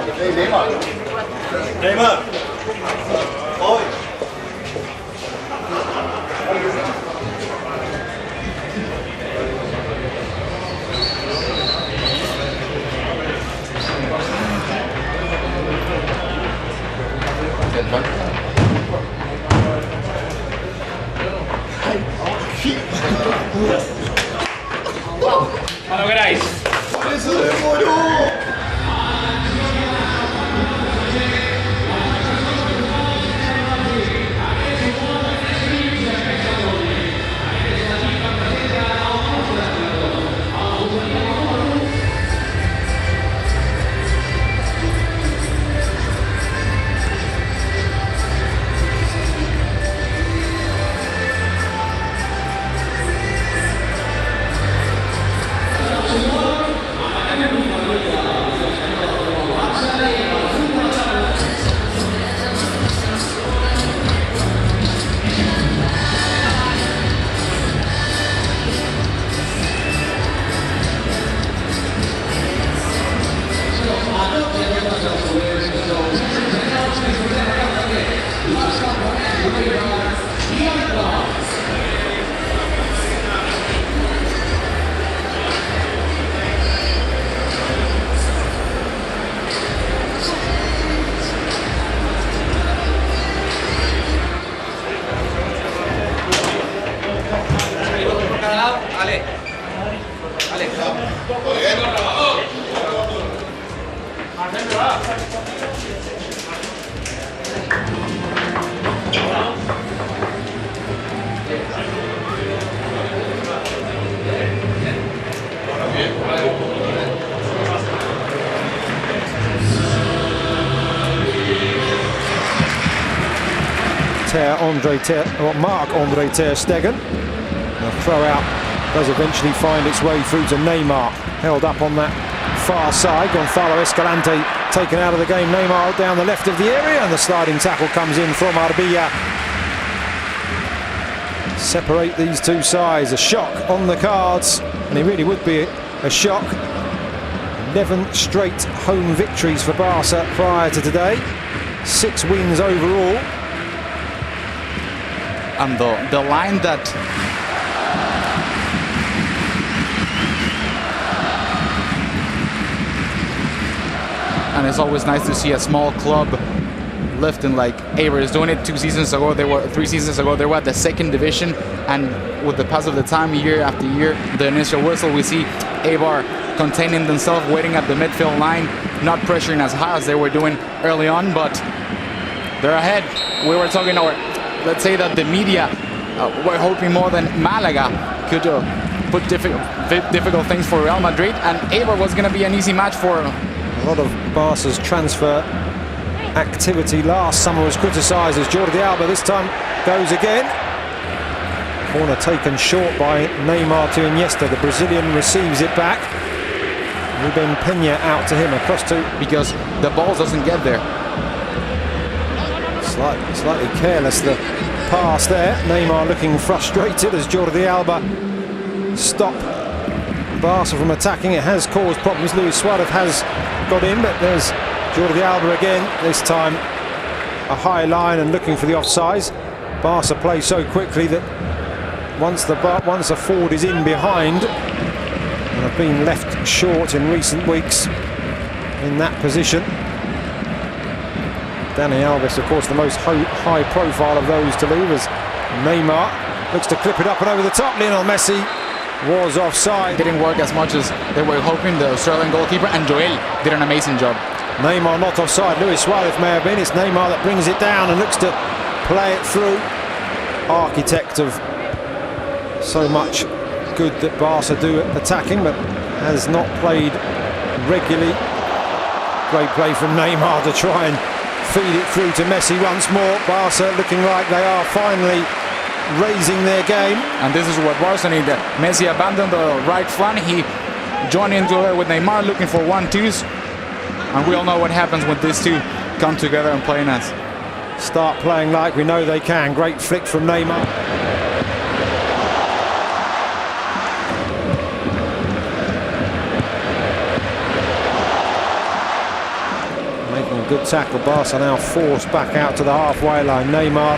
Neymar. Neymar. Oi. Cuando queráis. ¡Eso demoró! Marc-Andre Ter Stegen. The throw out does eventually find its way through to Neymar, held up on that far side. Gonzalo Escalante taken out of the game. Neymar down the left of the area, and the sliding tackle comes in from Arbilla. Separate these two sides. A shock on the cards, and it really would be a shock. 11 straight home victories for Barca prior to today. 6 wins overall. And the line that and it's always nice to see a small club lifting like Eibar is doing it. 3 seasons ago they were at the 2nd division, and with the pass of the time, year after year, the initial whistle, we see Eibar containing themselves, waiting at the midfield line, not pressuring as high as they were doing early on, but they're ahead. We were talking, or let's say that the media were hoping more than Malaga could put difficult things for Real Madrid, and Eibar was going to be an easy match for. A lot of Barca's transfer activity last summer was criticised as Jordi Alba this time goes again. Corner taken short by Neymar to Iniesta. The Brazilian receives it back. Ruben Peña out to him, across to... Because the ball doesn't get there. Slightly careless, the pass there. Neymar looking frustrated as Jordi Alba stop Barca from attacking. It has caused problems. Luis Suarez has got in, but there's Jordi Alba again. This time a high line and looking for the offsides. Barca play so quickly that once a forward is in behind, and have been left short in recent weeks in that position. Dani Alves, of course, the most high profile of those to leave, as Neymar looks to clip it up and over the top. Lionel Messi was offside. Didn't work as much as they were hoping. The Australian goalkeeper and Joel did an amazing job. Neymar not offside. Luis Suarez may have been. It's Neymar that brings it down and looks to play it through. Architect of so much good that Barca do at attacking, but has not played regularly. Great play from Neymar to try and feed it through to Messi once more. Barca looking like they are finally raising their game. And this is what Barca need. Messi abandoned the right flank. He joined into it with Neymar looking for 1-2s. And we all know what happens when these two come together and play nice. Start playing like we know they can. Great flick from Neymar. Making a good tackle. Barca now forced back out to the halfway line. Neymar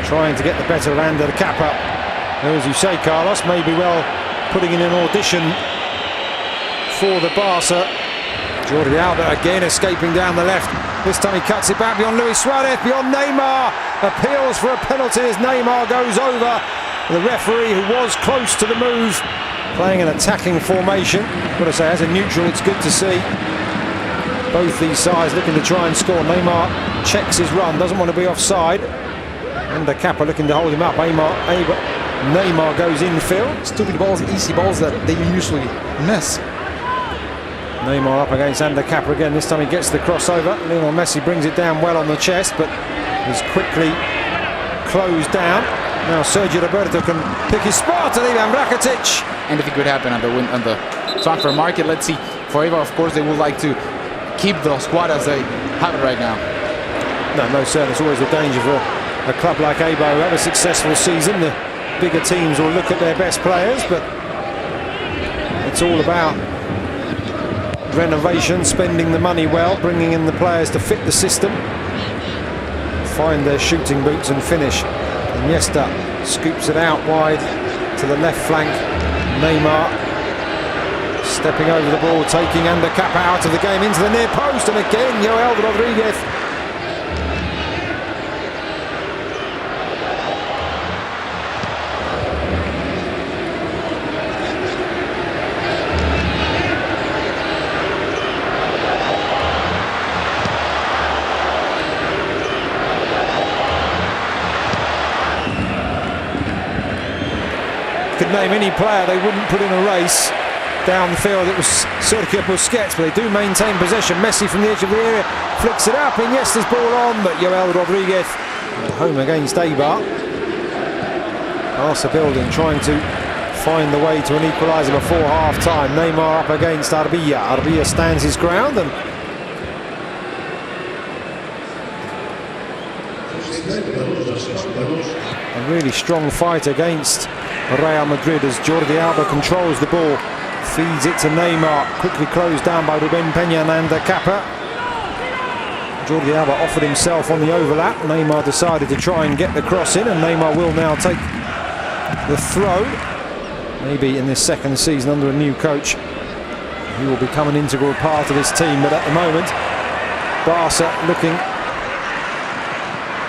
trying to get the better of Ander Kappa. As you say, Carlos, maybe well putting in an audition for the Barca. Jordi Alba again escaping down the left. This time he cuts it back beyond Luis Suarez, beyond Neymar. Appeals for a penalty as Neymar goes over. The referee, who was close to the move, playing an attacking formation. Got to say, as a neutral, it's good to see both these sides looking to try and score. Neymar checks his run, doesn't want to be offside. Ander Kappa looking to hold him up. Neymar goes infield. Stupid balls, easy balls that they usually miss. Neymar up against Ander Kappa again. This time he gets the crossover. Lionel Messi brings it down well on the chest, but is quickly closed down. Now Sergio Roberto can pick his spot, and Ivan Rakitic. Anything could happen on the transfer market. Let's see. For Eibar, of course, they would like to keep the squad as they have it right now. No, certainly. It's always the danger for a club like Eibar who have a successful season. The bigger teams will look at their best players, but it's all about renovation, spending the money well, bringing in the players to fit the system, find their shooting boots and finish. Iniesta scoops it out wide to the left flank. Neymar stepping over the ball, taking Ander Kappa out of the game into the near post, and again Joel Rodriguez. Could name any player they wouldn't put in a race down the field. It was Sergio Busquets, but they do maintain possession. Messi from the edge of the area flicks it up. Iniesta's ball on, but Joel Rodriguez home against Eibar. Barca building, trying to find the way to an equaliser before half-time. Neymar up against Arbilla. Arbilla stands his ground, and a really strong fight against Real Madrid as Jordi Alba controls the ball, feeds it to Neymar, quickly closed down by Ruben Peña and Ander Kappa. Jordi Alba offered himself on the overlap. Neymar decided to try and get the cross in, and Neymar will now take the throw. Maybe in this second season under a new coach, he will become an integral part of this team, but at the moment Barca looking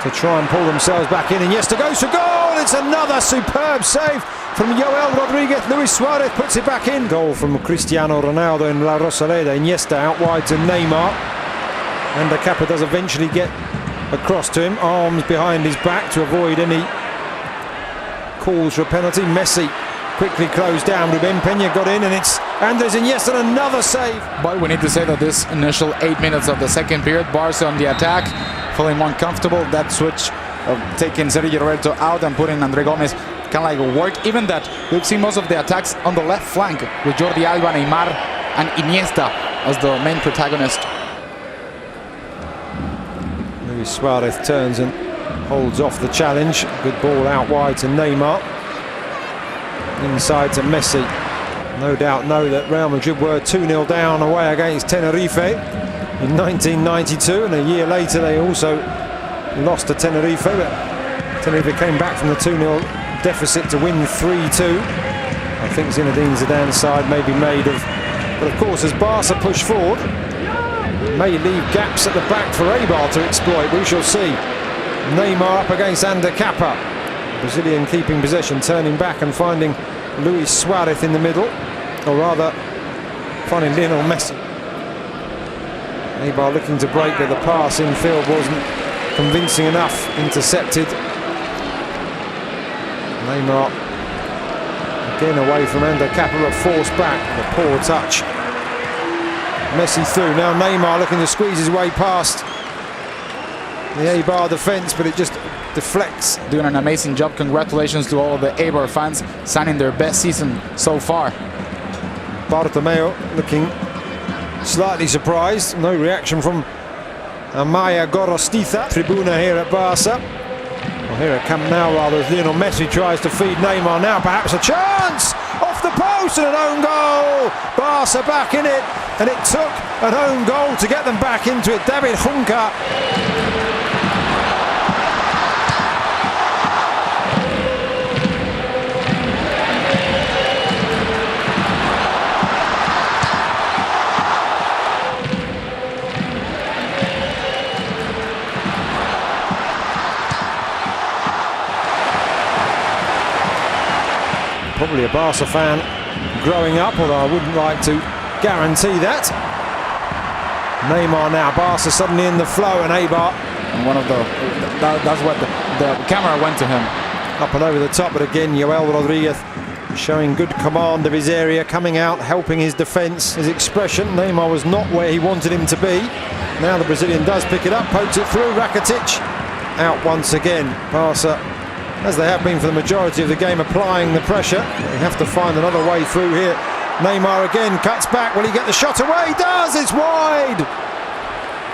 to try and pull themselves back in. Iniesta goes for goal. It's another superb save from Joel Rodriguez. Luis Suarez puts it back in. Goal from Cristiano Ronaldo in La Rosaleda. Iniesta out wide to Neymar. Ander Kappa does eventually get across to him, arms behind his back to avoid any calls for a penalty. Messi quickly closed down. Ruben Peña got in, and it's Andres Iniesta, another save. But we need to say that this initial 8 minutes of the second period, Barca on the attack, feeling more comfortable. That switch of taking Sergio Roberto out and putting Andre Gomez kind of like work. Even that, we've seen most of the attacks on the left flank with Jordi Alba, Neymar and Iniesta as the main protagonist. Luis Suarez turns and holds off the challenge. Good ball out wide to Neymar. Inside to Messi. No doubt know that Real Madrid were 2-0 down away against Tenerife in 1992, and a year later they also lost to Tenerife, but Tenerife came back from the 2-0 deficit to win 3-2. I think Zinedine Zidane's side may be made of, but of course as Barca push forward, it may leave gaps at the back for Eibar to exploit. We shall see. Neymar up against Ander Kappa. Brazilian keeping possession, turning back and finding Luis Suarez in the middle, or rather finding Lionel Messi. Eibar looking to break, but the pass infield wasn't convincing enough. Intercepted. Neymar again away from Ander Kappa, but forced back. The poor touch. Messi through. Now Neymar looking to squeeze his way past the Eibar defence, but it just deflects. Doing an amazing job. Congratulations to all of the Eibar fans, signing their best season so far. Bartomeu looking slightly surprised. No reaction from Amaya Gorostiza, Tribuna here at Barca. Well, here at Camp Nou rather, as Lionel Messi tries to feed Neymar. Now perhaps a chance! Off the post and an own goal! Barca back in it, and it took an own goal to get them back into it. David Junca. Probably a Barca fan growing up, although I wouldn't like to guarantee that. Neymar now, Barca suddenly in the flow, and Eibar. And that's what the camera went to him. Up and over the top, but again, Joel Rodriguez showing good command of his area, coming out, helping his defence, his expression. Neymar was not where he wanted him to be. Now the Brazilian does pick it up, pokes it through, Rakitic out once again. Barca, as they have been for the majority of the game, applying the pressure. They have to find another way through here. Neymar again cuts back. Will he get the shot away? He does! It's wide!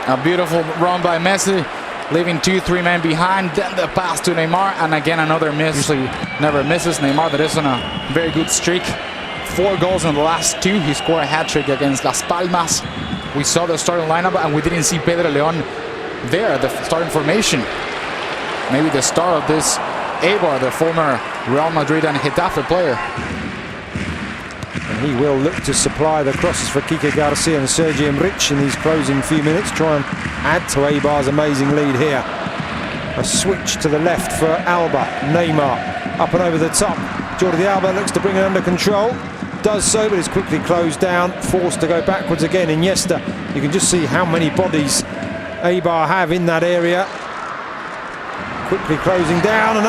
A beautiful run by Messi, leaving 2-3 men behind. Then the pass to Neymar, and again another miss. Usually never misses. Neymar, that is on a very good streak. 4 goals in the last 2. He scored a hat-trick against Las Palmas. We saw the starting lineup, and we didn't see Pedro León there, the starting formation. Maybe the star of this Eibar, the former Real Madrid and Getafe player. And he will look to supply the crosses for Kike Garcia and Sergi Enrich in these closing few minutes. Try and add to Eibar's amazing lead here. A switch to the left for Alba. Neymar up and over the top. Jordi Alba looks to bring it under control. Does so, but is quickly closed down. Forced to go backwards again. Iniesta. You can just see how many bodies Eibar have in that area. Quickly closing down and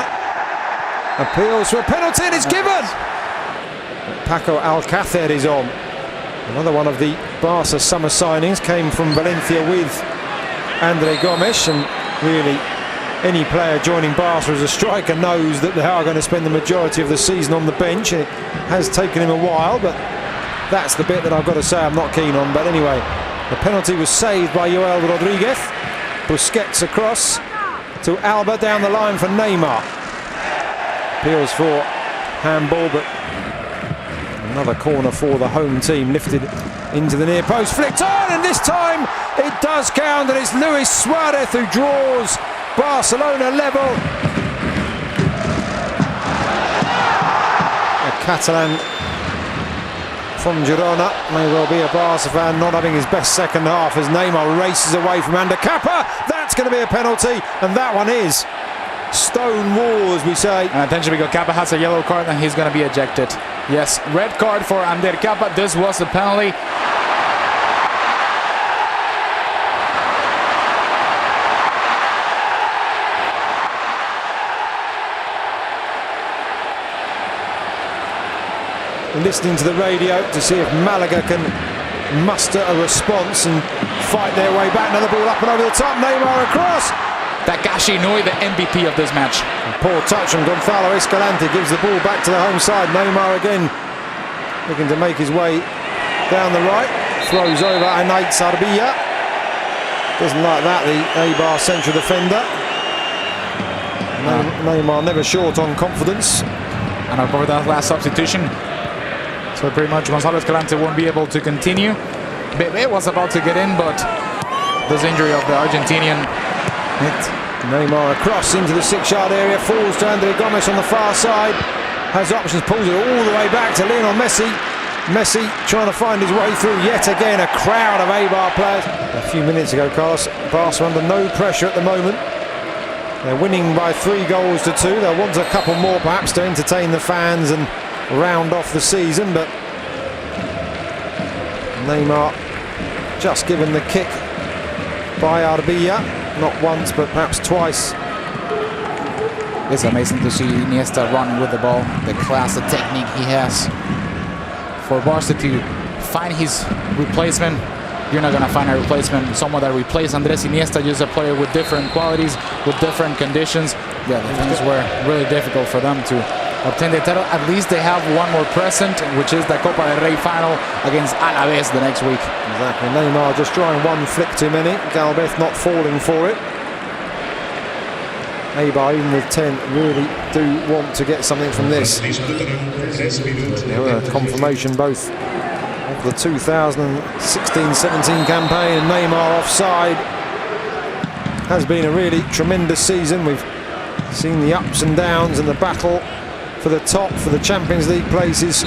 appeals for a penalty, and it's given! Paco Alcácer is on. Another one of the Barca summer signings came from Valencia with André Gomes, and really any player joining Barca as a striker knows that they are going to spend the majority of the season on the bench. It has taken him a while, but that's the bit that I've got to say I'm not keen on. But anyway, the penalty was saved by Joel Rodriguez. Busquets across to Alba, down the line for Neymar. Appeals for handball, but another corner for the home team, lifted into the near post, flicked on, and this time it does count, and it's Luis Suarez who draws Barcelona level. A Catalan from Girona, may well be a Barca fan, not having his best second half as Neymar races away from Ander Kappa. That's going to be a penalty, and that one is stone wall, as we say. And attention, because Kappa has a yellow card and he's going to be ejected. Yes, red card for Ander Kappa. This was a penalty. Listening to the radio to see if Malaga can muster a response and fight their way back. Another ball up and over the top. Neymar across. Takashi Inui, the MVP of this match. And poor touch from Gonzalo Escalante, gives the ball back to the home side. Neymar again looking to make his way down the right. Throws over Anaid Sarbilla. Doesn't like that, the Eibar central defender. Neymar never short on confidence. And I'll cover that last substitution. So pretty much Gonzalo Escalante won't be able to continue. Bebe was about to get in, but this injury of the Argentinian. Neymar across into the 6-yard area, falls to André Gomes on the far side, has options, pulls it all the way back to Lionel Messi. Messi trying to find his way through yet again, a crowd of Eibar players. A few minutes ago, Carlos, Barca under no pressure at the moment. They're winning by 3 goals to 2. They'll want a couple more perhaps to entertain the fans and round off the season, but Neymar just given the kick by Arbilla. Not once, but perhaps twice. It's amazing to see Iniesta run with the ball, the class, the technique he has. For Barca to find his replacement, you're not going to find a replacement, someone that replaces Andres Iniesta, just a player with different qualities, with different conditions. Yeah, the things were really difficult for them to obtain the title. At least they have one more present, which is the Copa del Rey final against Alaves the next week. Exactly. Neymar just trying one flick too many. Galvez not falling for it. Eibar, even with 10, really do want to get something from this. Confirmation both of the 2016-17 campaign, and Neymar offside. Has been a really tremendous season. We've seen the ups and downs and the battle for the top, for the Champions League places